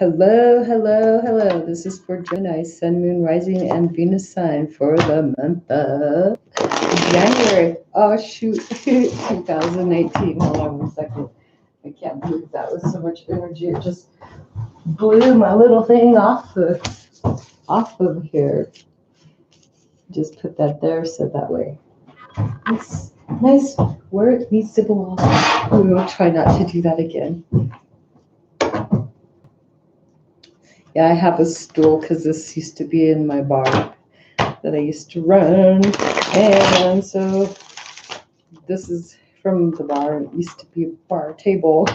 Hello, hello, hello. This is for Gemini, Sun, Moon, Rising, and Venus sign for the month of January. Oh, shoot. 2018. Hold on one second. I can't believe that was so much energy. It just blew my little thing off of here. Just put that there so that way. It's nice where it needs to belong. We will try not to do that again. Yeah, I have a stool because this used to be in my bar that I used to run. And so this is from the bar. It used to be a bar table.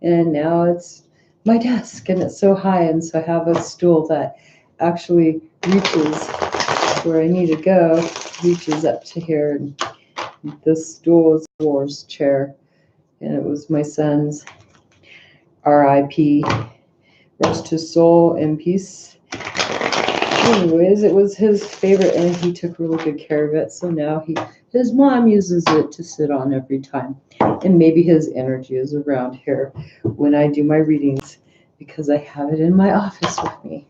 And now it's my desk and it's so high. And so I have a stool that actually reaches where I need to go, reaches up to here. And this stool is a Wars chair. And it was my son's RIP. Rest his soul in peace. Anyways, it was his favorite and he took really good care of it. So now his mom uses it to sit on every time. And maybe his energy is around here when I do my readings because I have it in my office with me.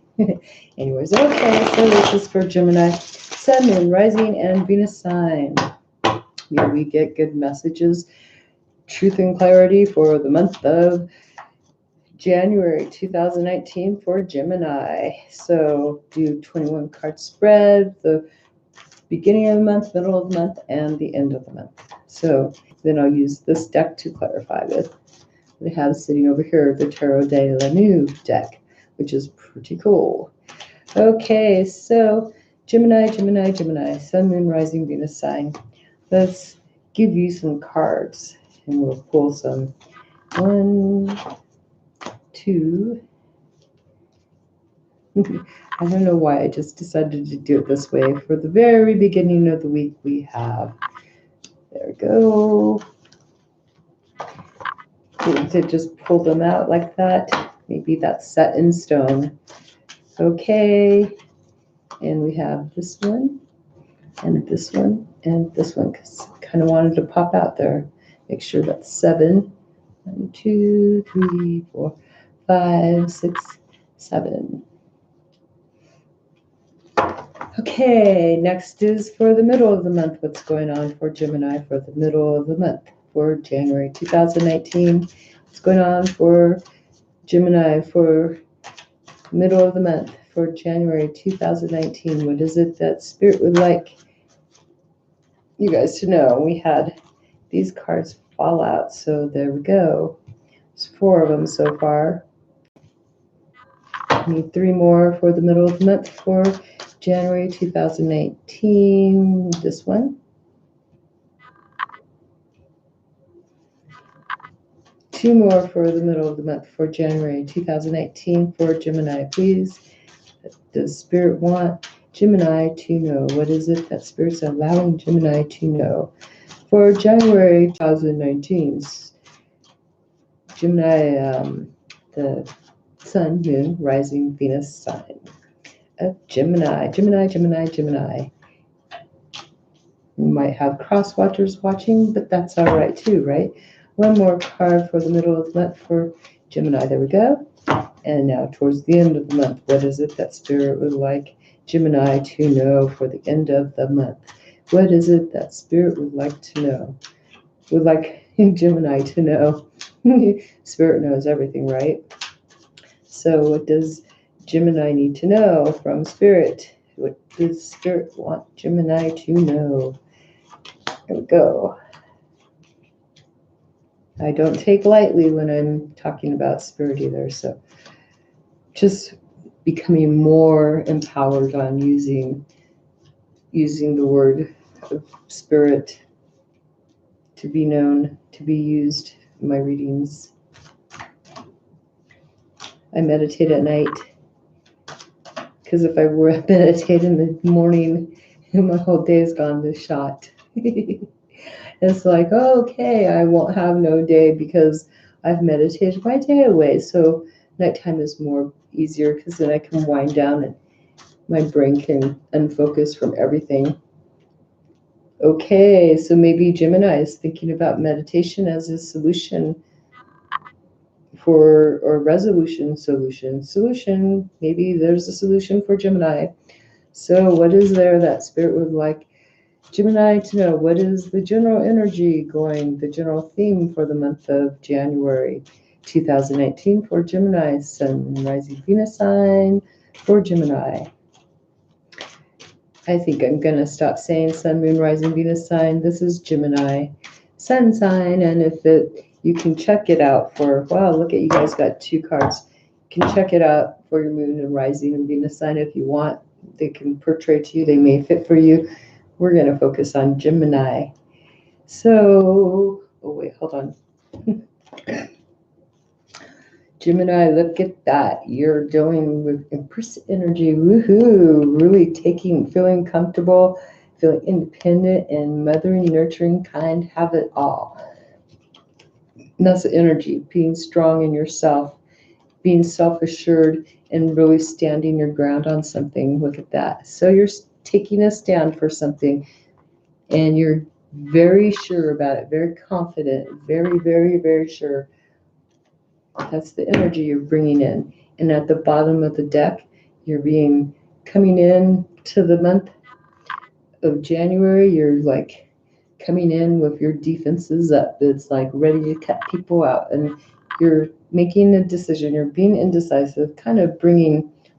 Anyways, okay, so this is for Gemini, Sun, Moon, Rising, and Venus sign. May we get good messages, truth and clarity for the month of January 2019 for Gemini. So do 21 card spread, the beginning of the month, middle of the month, and the end of the month. So then I'll use this deck to clarify with. I have sitting over here the Tarot de la New deck, which is pretty cool. Okay, so Gemini, Sun, Moon, Rising, Venus sign. Let's give you some cards and we'll pull some. 1, 2. I don't know why I just decided to do it this way. For the very beginning of the week, we have, there we go. To just pull them out like that. Maybe that's set in stone. Okay. And we have this one, and this one, and this one, because I kind of wanted to pop out there. Make sure that's 7. 1, 2, 3, 4, 5, 6, 7. Okay, next is for the middle of the month. What's going on for Gemini for the middle of the month for January 2019? What's going on for Gemini for middle of the month for January 2019? What is it that Spirit would like you guys to know? We had these cards fall out, so there we go. There's 4 of them so far. Need 3 more for the middle of the month for January 2019. This one. 2 more for the middle of the month for January 2019 for Gemini, please. Does Spirit want Gemini to know? What is it that Spirit's allowing Gemini to know for January 2019? Gemini, the Sun, Moon, Rising, Venus sign of Gemini. Gemini. We might have cross watchers watching, but that's all right too, right? 1 more card for the middle of the month for Gemini. There we go. And now towards the end of the month, what is it that Spirit would like Gemini to know for the end of the month? What is it that Spirit would like to know? Would like Gemini to know? Spirit knows everything, right? So what does Gemini need to know from Spirit? What does Spirit want Gemini to know? There we go. I don't take lightly when I'm talking about Spirit either, so just becoming more empowered on using the word of Spirit to be known, to be used in my readings. I meditate at night because if I were to meditate in the morning, my whole day is gone to shot. It's like, oh, okay, I won't have no day because I've meditated my day away. So nighttime is more easier because then I can wind down and my brain can unfocus from everything. Okay, so maybe Gemini is thinking about meditation as a solution or resolution, solution. Maybe there's a solution for Gemini. So what is there that Spirit would like Gemini to know? What is the general energy going, the general theme for the month of January 2019 for Gemini, Sun, Rising, Venus sign for Gemini? I think I'm going to stop saying Sun, Moon, Rising, Venus sign. This is Gemini, Sun sign. And if you can check it out for, wow, look at you guys got 2 cards. You can check it out for your Moon and Rising and Venus sign if you want. They can portray to you. They may fit for you. We're going to focus on Gemini. So, oh wait, hold on. Gemini, look at that. You're dealing with Empress energy. Woohoo! Really feeling comfortable, feeling independent and mothering, nurturing, kind, have it all. And that's the energy, being strong in yourself, being self-assured, and really standing your ground on something. Look at that. So you're taking a stand for something, and you're very sure about it, very confident, very, very, very sure. That's the energy you're bringing in. And at the bottom of the deck, you're coming in to the month of January, you're like coming in with your defenses up. It's like ready to cut people out. And you're making a decision. You're being indecisive, kind of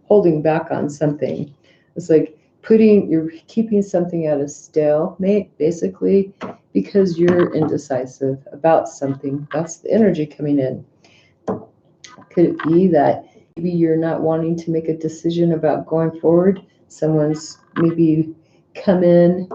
holding back on something. It's like you're keeping something at a stalemate, basically, because you're indecisive about something. That's the energy coming in. Could it be that maybe you're not wanting to make a decision about going forward? Someone's maybe come in,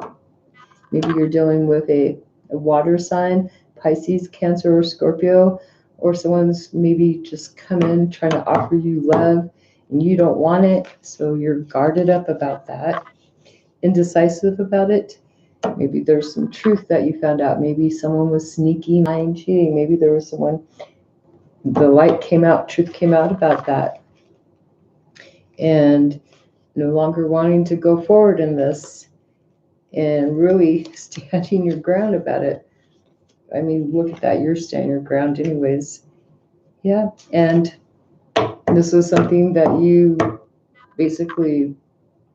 maybe you're dealing with a water sign, Pisces, Cancer, or Scorpio, or someone's maybe just come in trying to offer you love and you don't want it, so you're guarded up about that, indecisive about it. Maybe there's some truth that you found out. Maybe someone was sneaky, lying, cheating. Maybe there was someone, the light came out, truth came out about that. And no longer wanting to go forward in this and really standing your ground about it. I mean, look at that. You're standing your ground anyways. Yeah. And this was something that you basically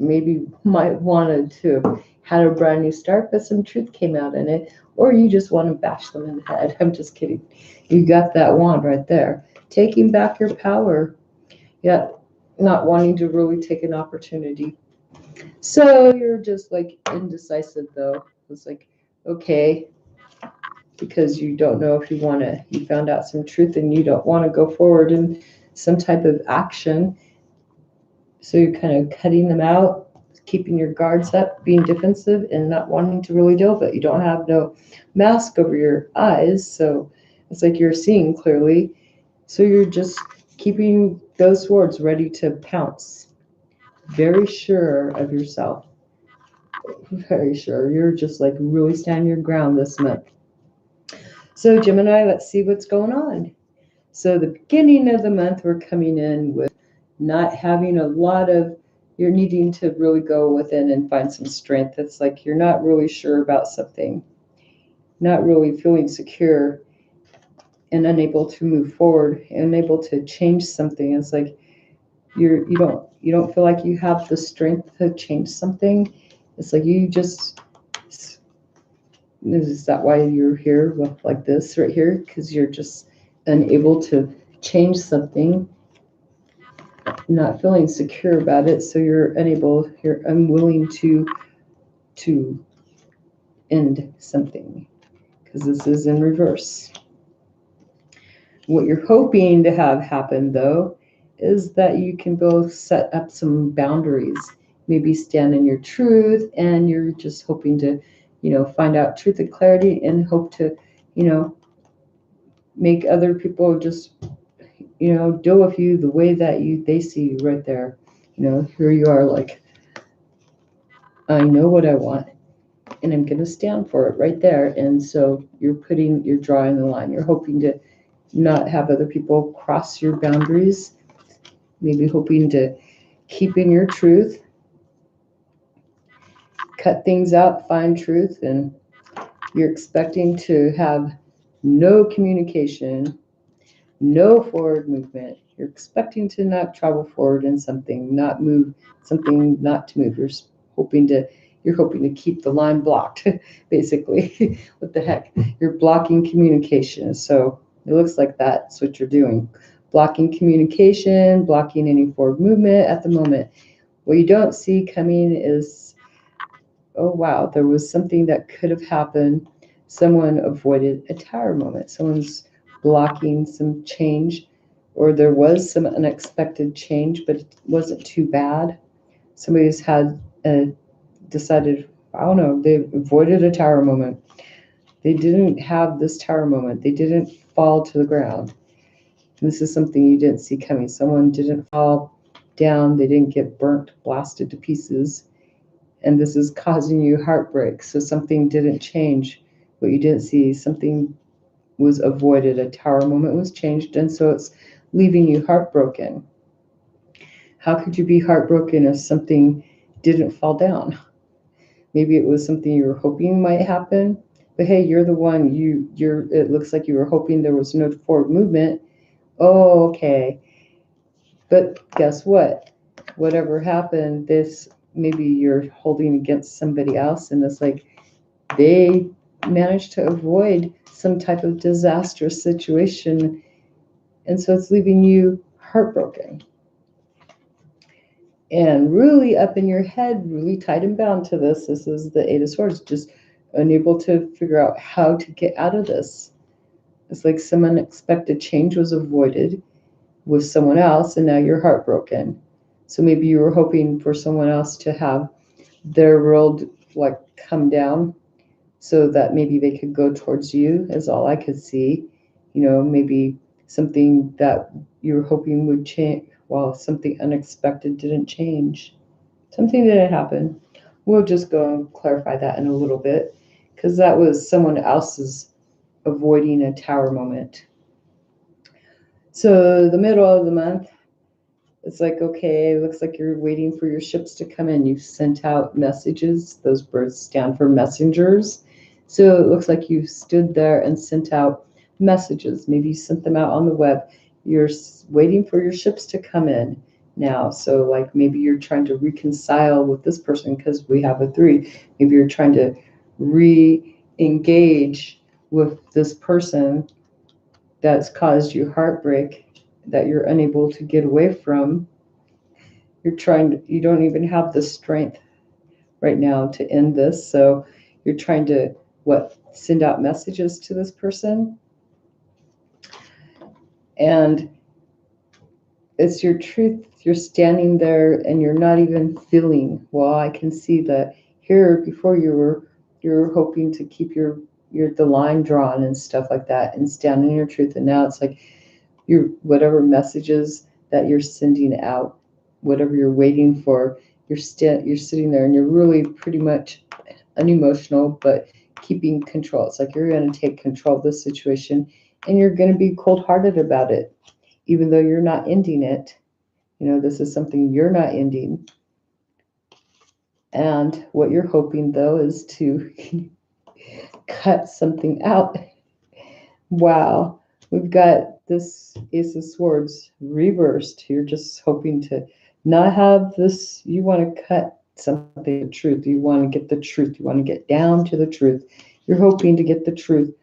maybe might wanted to have had a brand new start, but some truth came out in it, or you just want to bash them in the head. I'm just kidding. You got that wand right there. Taking back your power. Yeah. Not wanting to really take an opportunity. So you're just like indecisive though. It's like, okay, because you don't know if you found out some truth and you don't want to go forward in some type of action. So you're kind of cutting them out, keeping your guards up, being defensive and not wanting to really deal with it. You don't have no mask over your eyes. So it's like you're seeing clearly. So you're just keeping those swords ready to pounce. Very sure of yourself. Very sure. You're just like really standing your ground this month. So Gemini, let's see what's going on. So the beginning of the month, we're coming in with not having you're needing to really go within and find some strength. It's like you're not really sure about something, not really feeling secure and unable to move forward, unable to change something. It's like you don't feel like you have the strength to change something. It's like is that why you're here with like this right here? Because you're just unable to change something, not feeling secure about it. So you're unwilling to end something because this is in reverse. What you're hoping to have happen though is that you can both set up some boundaries, maybe stand in your truth, and you're just hoping to find out truth and clarity and hope to make other people just deal with you the way that they see you right there. Here you are, like, I know what I want and I'm going to stand for it right there. And so you're drawing the line. You're hoping to not have other people cross your boundaries, maybe hoping to keep in your truth, cut things out, find truth, and you're expecting to have no communication, no forward movement. You're expecting to not travel forward in something, not move something, not to move. You're hoping to keep the line blocked, basically. What the heck? You're blocking communication. So it looks like that's what you're doing. Blocking communication, blocking any forward movement at the moment. What you don't see coming is, oh wow, there was something that could have happened. Someone avoided a tower moment. Someone's blocking some change, or there was some unexpected change, but it wasn't too bad. Somebody's had decided, I don't know, they avoided a tower moment. They didn't have this tower moment. They didn't fall to the ground. This is something you didn't see coming. Someone didn't fall down. They didn't get burnt, blasted to pieces. And this is causing you heartbreak. So something didn't change. What you didn't see, something was avoided. A tower moment was changed. And so it's leaving you heartbroken. How could you be heartbroken if something didn't fall down? Maybe it was something you were hoping might happen. But hey, you're the one, it looks like you were hoping there was no forward movement. Oh, okay. But guess what? Whatever happened, this maybe you're holding against somebody else, and it's like they managed to avoid some type of disastrous situation, and so it's leaving you heartbroken and really up in your head, really tight and bound to this. This is the Eight of Swords, just unable to figure out how to get out of this. It's like some unexpected change was avoided with someone else, and now you're heartbroken. So maybe you were hoping for someone else to have their world like come down so that maybe they could go towards you, is all I could see. You know, maybe something that you were hoping would change, well, something unexpected didn't change. Something didn't happen. We'll just go and clarify that in a little bit, because that was someone else's avoiding a tower moment. So the middle of the month, it's like, okay, it looks like you're waiting for your ships to come in. You've sent out messages. Those birds stand for messengers. So it looks like you stood there and sent out messages. Maybe you sent them out on the web. You're waiting for your ships to come in now. So like maybe you're trying to reconcile with this person because we have a 3. Maybe you're trying to re-engage with this person that's caused you heartbreak that you're unable to get away from. You don't even have the strength right now to end this. So you're trying to, send out messages to this person. And it's your truth. You're standing there and you're not even feeling, well, I can see that here before you're hoping to keep the line drawn and stuff like that and stand in your truth. And now it's like whatever messages that you're sending out, whatever you're waiting for, you're sitting there and you're really pretty much unemotional, but keeping control. It's like you're going to take control of this situation and you're going to be cold-hearted about it, even though you're not ending it. You know, this is something you're not ending. And what you're hoping, though, is to cut something out. Wow. We've got this Ace of Swords reversed. You're just hoping to not have this. You want to cut something, the truth. You want to get the truth. You want to get down to the truth. You're hoping to get the truth.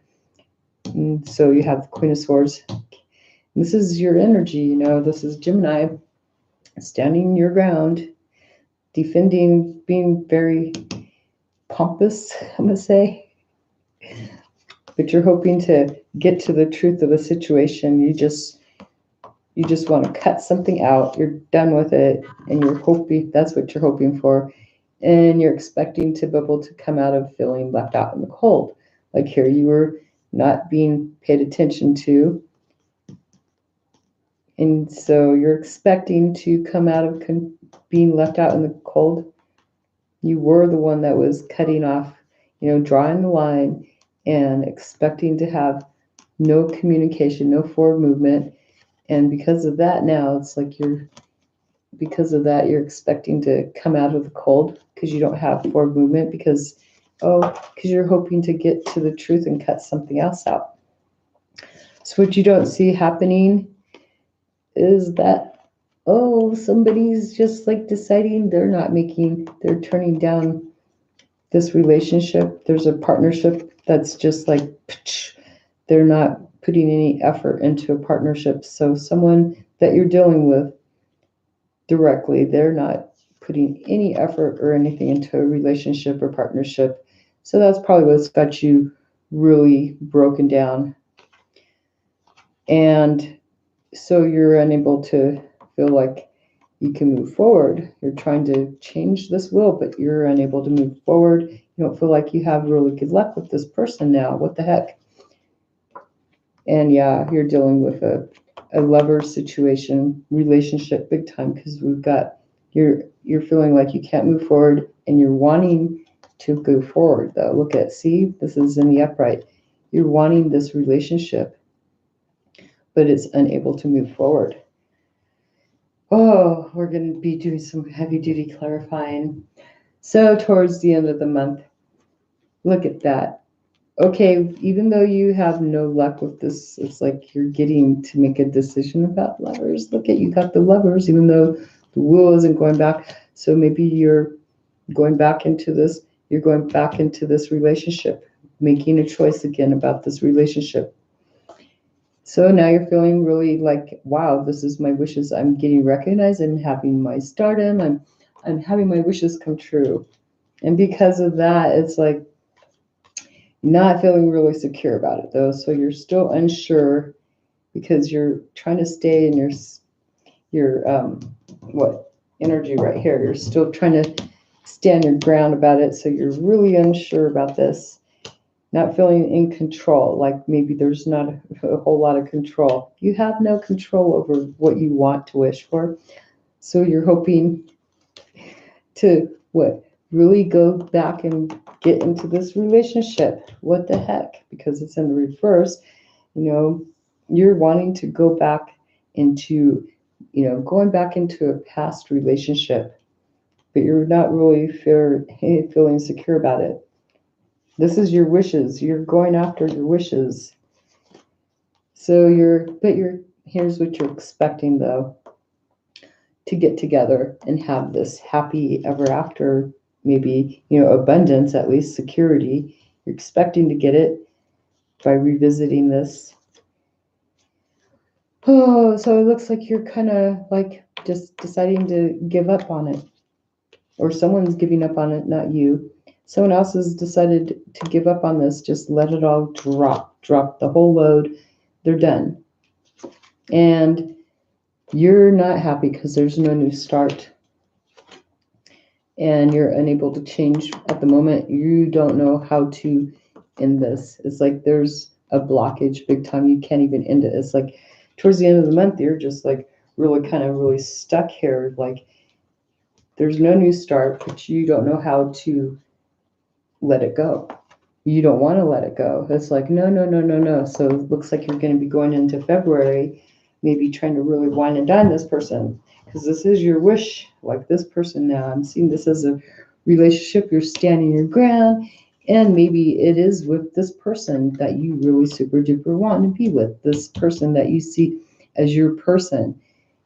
And so you have the Queen of Swords. This is your energy, you know. This is Gemini standing your ground, defending, being very pompous, I'm going to say. But you're hoping to get to the truth of a situation. You just want to cut something out. You're done with it, and you're hoping that's what you're hoping for, and you're expecting to be able to come out of feeling left out in the cold. Like here, you were not being paid attention to, and so you're expecting to come out of being left out in the cold. You were the one that was cutting off, you know, drawing the line and expecting to have no communication, no forward movement. And because of that, now it's like you're expecting to come out of the cold because you don't have forward movement because you're hoping to get to the truth and cut something else out. So what you don't see happening is that, oh, somebody's just like deciding they're turning down this relationship. There's a partnership that's just like, they're not putting any effort into a partnership. So someone that you're dealing with directly, they're not putting any effort or anything into a relationship or partnership. So that's probably what's got you really broken down. And so you're unable to feel like you can move forward. You're trying to change this will, but you're unable to move forward. You don't feel like you have really good luck with this person now. What the heck? And yeah, you're dealing with a lover situation, relationship, big time, because we've got you're feeling like you can't move forward, and you're wanting to go forward though. Look at, see, this is in the upright. You're wanting this relationship, but it's unable to move forward. Oh, we're going to be doing some heavy duty clarifying. So towards the end of the month, look at that. Okay, even though you have no luck with this, it's like you're getting to make a decision about lovers. Look at, you got the lovers, even though the wheel isn't going back. So maybe you're going back into this, relationship, making a choice again about this relationship. So now you're feeling really like, wow, this is my wishes. I'm getting recognized. I'm having my stardom. I'm having my wishes come true. And because of that, it's like not feeling really secure about it though. So you're still unsure because you're trying to stay in your what energy right here. You're still trying to stand your ground about it. So you're really unsure about this. Not feeling in control, like maybe there's not a whole lot of control. You have no control over what you want to wish for. So you're hoping to really go back and get into this relationship. What the heck? Because it's in the reverse. You're wanting to go back into, going back into a past relationship, but you're not really feeling secure about it. This is your wishes. You're going after your wishes. So here's what you're expecting though, to get together and have this happy ever after, maybe, abundance, at least security. You're expecting to get it by revisiting this. Oh, so it looks like you're kind of like just deciding to give up on it. Or someone's giving up on it, not you. Someone else has decided to give up on this. Just let it all drop the whole load. They're done. And you're not happy because there's no new start. And you're unable to change at the moment. You don't know how to end this. It's like there's a blockage big time. You can't even end it. It's like towards the end of the month, you're just like really stuck here. Like there's no new start, but you don't know how to let it go. You don't want to let it go. It's like, no, no, no, no, no. So it looks like you're going to be going into February, maybe trying to really wine and dine this person, because this is your wish, like this person now. I'm seeing this as a relationship. You're standing your ground, and maybe it is with this person that you really super duper want to be with, this person that you see as your person.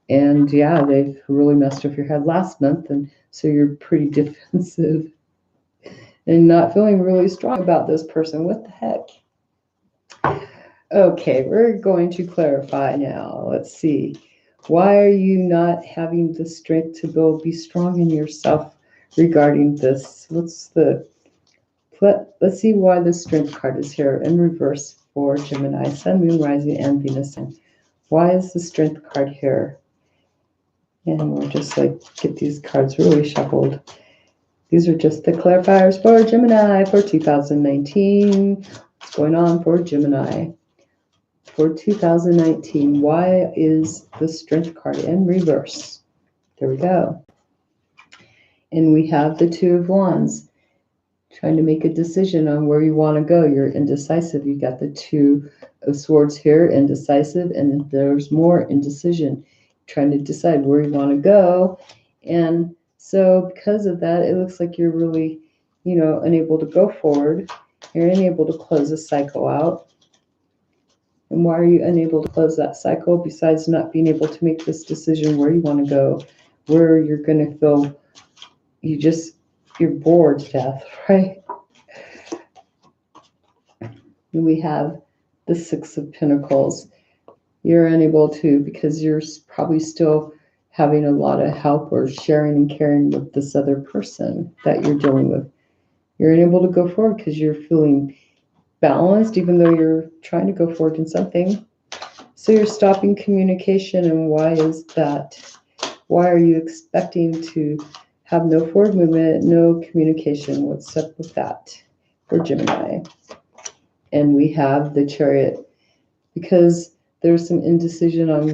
And yeah, they've really messed up your head last month, and so you're pretty defensive and not feeling really strong about this person. What the heck? Okay, we're going to clarify now. Let's see. Why are you not having the strength to be strong in yourself regarding this? Let's see why the strength card is here in reverse for Gemini, Sun, Moon, Rising, and Venus. Why is the strength card here? And we'll just get these cards really shuffled. These are just the clarifiers for Gemini for 2019. What's going on for Gemini for 2019? Why is the strength card in reverse? There we go. And we have the Two of Wands, trying to make a decision on where you want to go. You're indecisive. You got the Two of Swords here, indecisive, and there's more indecision, trying to decide where you want to go. And so because of that, it looks like you're really, unable to go forward. You're unable to close a cycle out. And why are you unable to close that cycle besides not being able to make this decision where you want to go, where you're going to feel you're bored to death, right? And we have the Six of Pentacles. You're unable to because you're probably still having a lot of help or sharing and caring with this other person that you're dealing with. You're unable to go forward because you're feeling balanced, even though you're trying to go forward in something. So you're stopping communication. And why is that? Why are you expecting to have no forward movement, no communication? What's up with that for Gemini? And we have the Chariot because there's some indecision on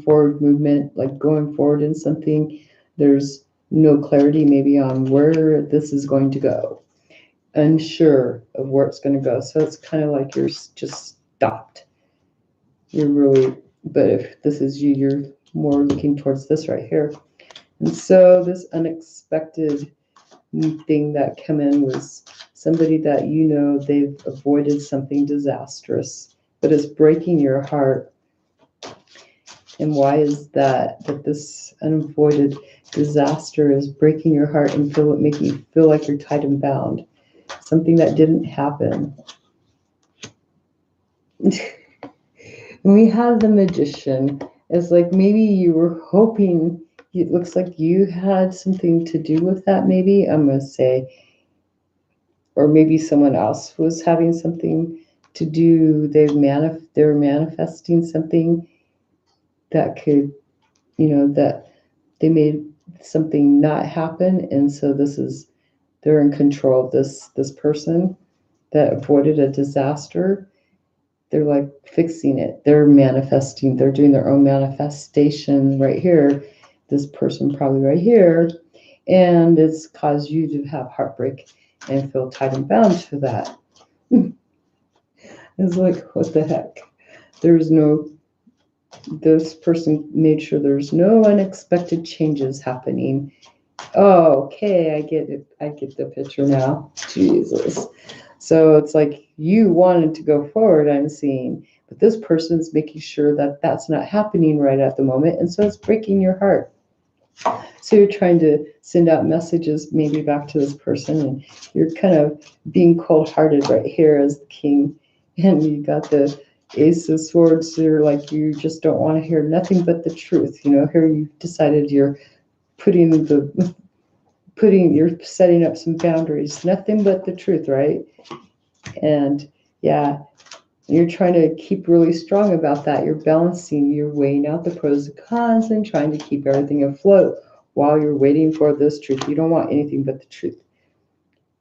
forward movement, like going forward in something. There's no clarity maybe on where this is going to go. Unsure of where it's going to go. So it's kind of like you're just stopped. But if this is you, you're more looking towards this right here. And so this unexpected thing that come in was somebody that they've avoided something disastrous, but it's breaking your heart. And why is that this unavoided disaster is breaking your heart and making you feel like you're tied and bound? Something that didn't happen. We have the Magician. It's like maybe you were hoping, it looks like you had something to do with that, maybe, I'm going to say. Or maybe someone else was having something to do. They were manifesting something that could, that they made something not happen. And so they're in control of this person that avoided a disaster. They're like fixing it. They're manifesting. They're doing their own manifestation right here. This person probably right here. And it's caused you to have heartbreak and feel tied and bound to that. It's like, what the heck? This person made sure there's no unexpected changes happening. Oh, okay, I get it. I get the picture now. Jesus. So it's like you wanted to go forward, I'm seeing, but this person's making sure that that's not happening right at the moment. And so it's breaking your heart. So you're trying to send out messages maybe back to this person, and you're kind of being cold-hearted right here as the king. And you got the Ace of Swords. So you're like, you just don't want to hear nothing but the truth. Here you've decided you're you're setting up some boundaries, nothing but the truth, right? And yeah, you're trying to keep really strong about that. You're balancing, you're weighing out the pros and cons and trying to keep everything afloat while you're waiting for this truth. You don't want anything but the truth.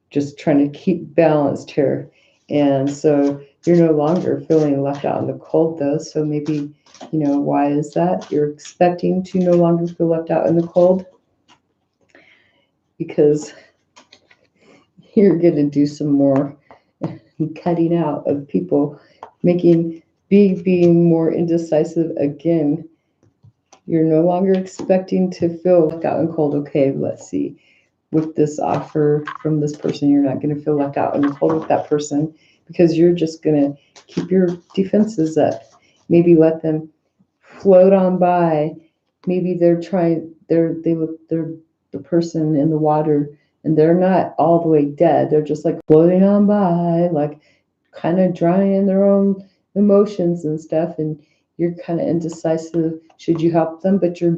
Just trying to keep balanced here. And so you're no longer feeling left out in the cold though. So maybe, why is that? You're expecting to no longer feel left out in the cold because you're going to do some more cutting out of people, being more indecisive again. You're no longer expecting to feel left out and cold. Okay, let's see. With this offer from this person, you're not going to feel left out in the cold with that person because you're just going to keep your defenses up. Maybe let them float on by. Maybe they're the person in the water and they're not all the way dead. They're just like floating on by, like kind of drowning in their own emotions and stuff. And you're kind of indecisive. Should you help them? But you're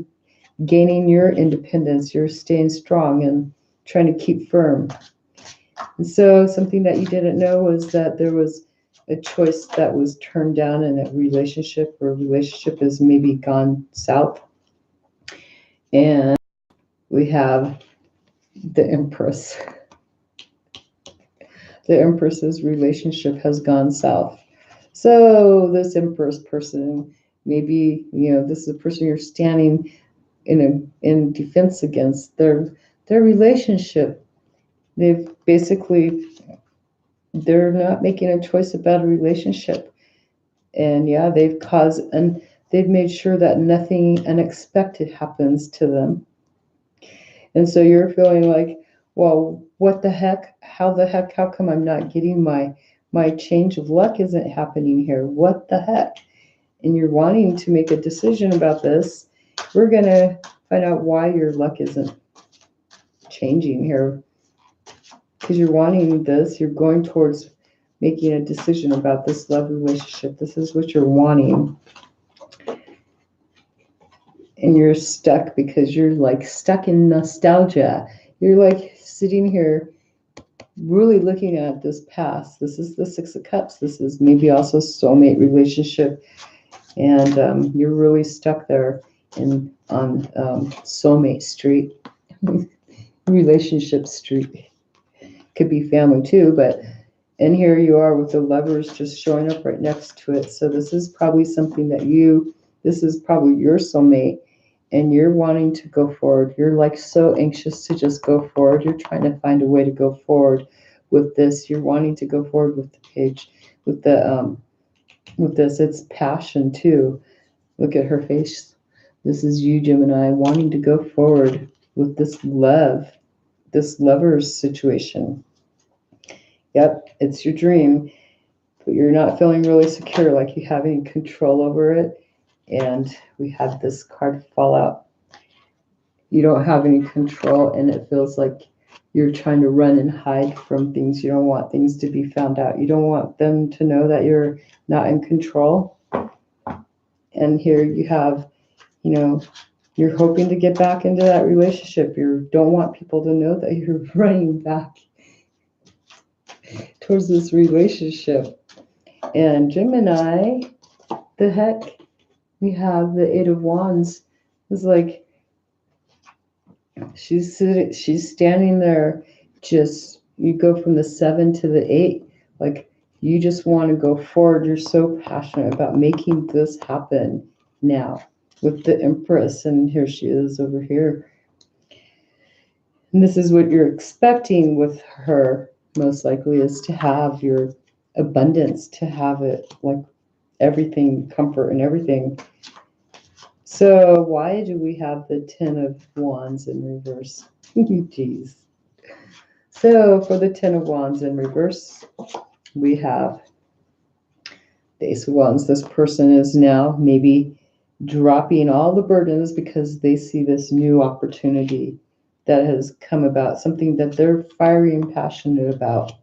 gaining your independence. You're staying strong and trying to keep firm. And so something that you didn't know was that there was a choice that was turned down in a relationship, or a relationship has maybe gone south. And we have the Empress. The Empress's relationship has gone south. So this Empress person, maybe, this is a person you're standing in defense against. Their relationship, they're not making a choice about a relationship. And yeah, they've made sure that nothing unexpected happens to them. And so you're feeling like, well, what the heck? How come I'm not getting my My change of luck isn't happening here. What the heck? And you're wanting to make a decision about this. We're going to find out why your luck isn't changing here. Because you're wanting this, you're going towards making a decision about this love relationship. This is what you're wanting. And you're stuck because you're like stuck in nostalgia. You're like sitting here really looking at this past. This is the Six of Cups. This is maybe also soulmate relationship. And you're really stuck there on soulmate street, relationship street. Could be family too, but and here you are with the Lovers just showing up right next to it. So this is probably something that this is probably your soulmate, and you're wanting to go forward. You're like so anxious to just go forward. You're trying to find a way to go forward with this. You're wanting to go forward with the page, with this. It's passion too. Look at her face. This is you, Gemini, wanting to go forward with this love, this Lovers situation. Yep, it's your dream, but you're not feeling really secure, like you have any control over it. And we had this card fall out. You don't have any control, and it feels like you're trying to run and hide from things. You don't want things to be found out. You don't want them to know that you're not in control. And here you have, you're hoping to get back into that relationship. You don't want people to know that you're running back towards this relationship. And Gemini, the heck, we have the Eight of Wands. It's like she's standing there. Just you go from the 7 to the 8, like you just want to go forward. You're so passionate about making this happen now with the Empress, and here she is over here. And this is what you're expecting with her, most likely, is to have your abundance, to have it like everything, comfort and everything. So why do we have the 10 of Wands in reverse? Jeez. So for the 10 of Wands in reverse, we have the Ace of Wands. This person is now maybe dropping all the burdens because they see this new opportunity that has come about, something that they're fiery and passionate about.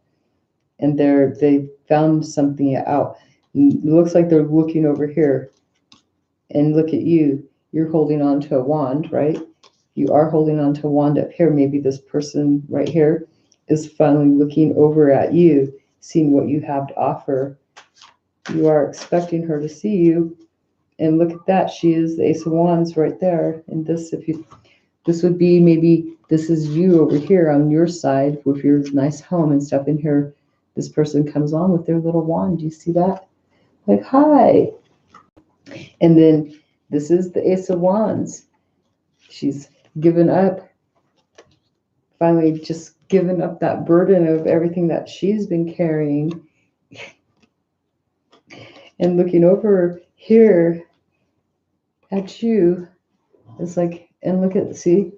And they found something out. It looks like they're looking over here. And look at you. You're holding on to a wand, right? You are holding on to a wand up here. Maybe this person right here is finally looking over at you, seeing what you have to offer. You are expecting her to see you. And look at that. She is the Ace of Wands right there. And this would be, maybe this is you over here on your side with your nice home and stuff. In here, this person comes on with their little wand. Do you see that? Like, hi. And then this is the Ace of Wands. She's given up, finally just given up that burden of everything that she's been carrying. And looking over here at you, it's like, and look at, see,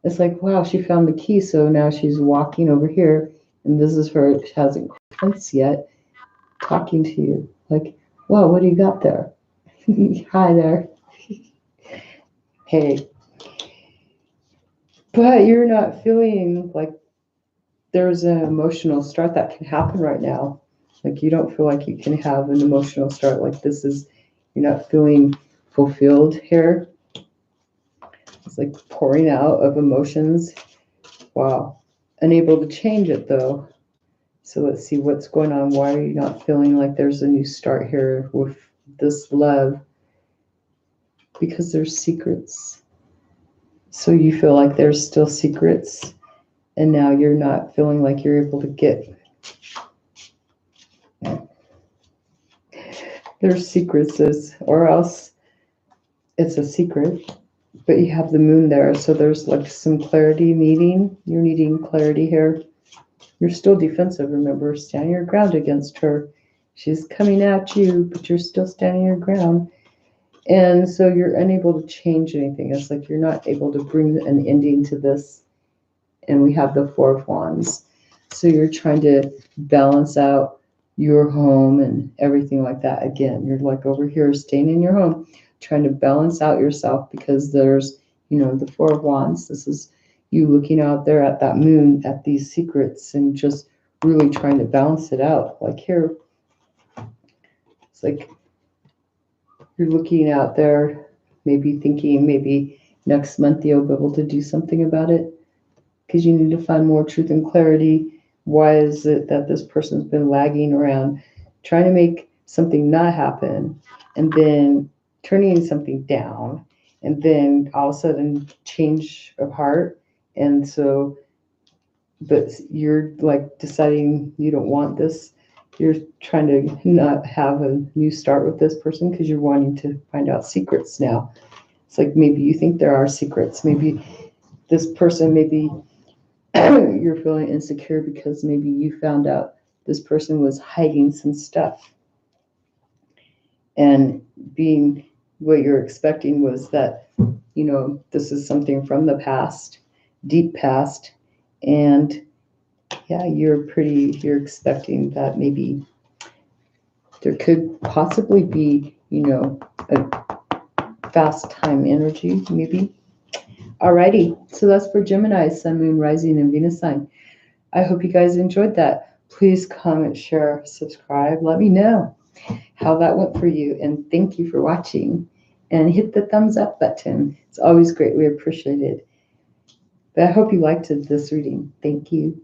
it's like, wow, she found the key. So now she's walking over here, and this is her, she hasn't quite yet, talking to you. Like, wow, what do you got there? Hi there. Hey. But you're not feeling like there's an emotional start that can happen right now. Like you don't feel like you can have an emotional start like this is, you're not feeling fulfilled here. It's like pouring out of emotions. Wow. Unable to change it though. So let's see what's going on. Why are you not feeling like there's a new start here with this love? Because there's secrets. So you feel like there's still secrets, and now you're not feeling like you're able to get. There's secrets, or else it's a secret, but you have the moon there, so there's like some clarity needing. You're needing clarity here. You're still defensive, remember, standing your ground against her. She's coming at you, but you're still standing your ground. And so you're unable to change anything. It's like you're not able to bring an ending to this. And we have the Four of Wands. So you're trying to balance out your home and everything like that. Again, you're like over here staying in your home, trying to balance out yourself because there's, the Four of Wands. This is you looking out there at that moon, at these secrets, and just really trying to balance it out. Like here, it's like you're looking out there, maybe thinking maybe next month you'll be able to do something about it because you need to find more truth and clarity. Why is it that this person's been lagging around, trying to make something not happen, and then turning something down, and then all of a sudden change of heart? And so, but you're like deciding you don't want this. You're trying to not have a new start with this person because you're wanting to find out secrets now. It's like maybe you think there are secrets. Maybe this person, maybe you're feeling insecure because maybe you found out this person was hiding some stuff. And being what you're expecting was that, this is something from the past, deep past. And yeah, you're expecting that maybe there could possibly be, a fast time energy, maybe. Alrighty, so that's for Gemini, Sun, Moon, Rising, and Venus sign. I hope you guys enjoyed that. Please comment, share, subscribe. Let me know how that went for you. And thank you for watching. And hit the thumbs up button. It's always greatly appreciated. But I hope you liked this reading. Thank you.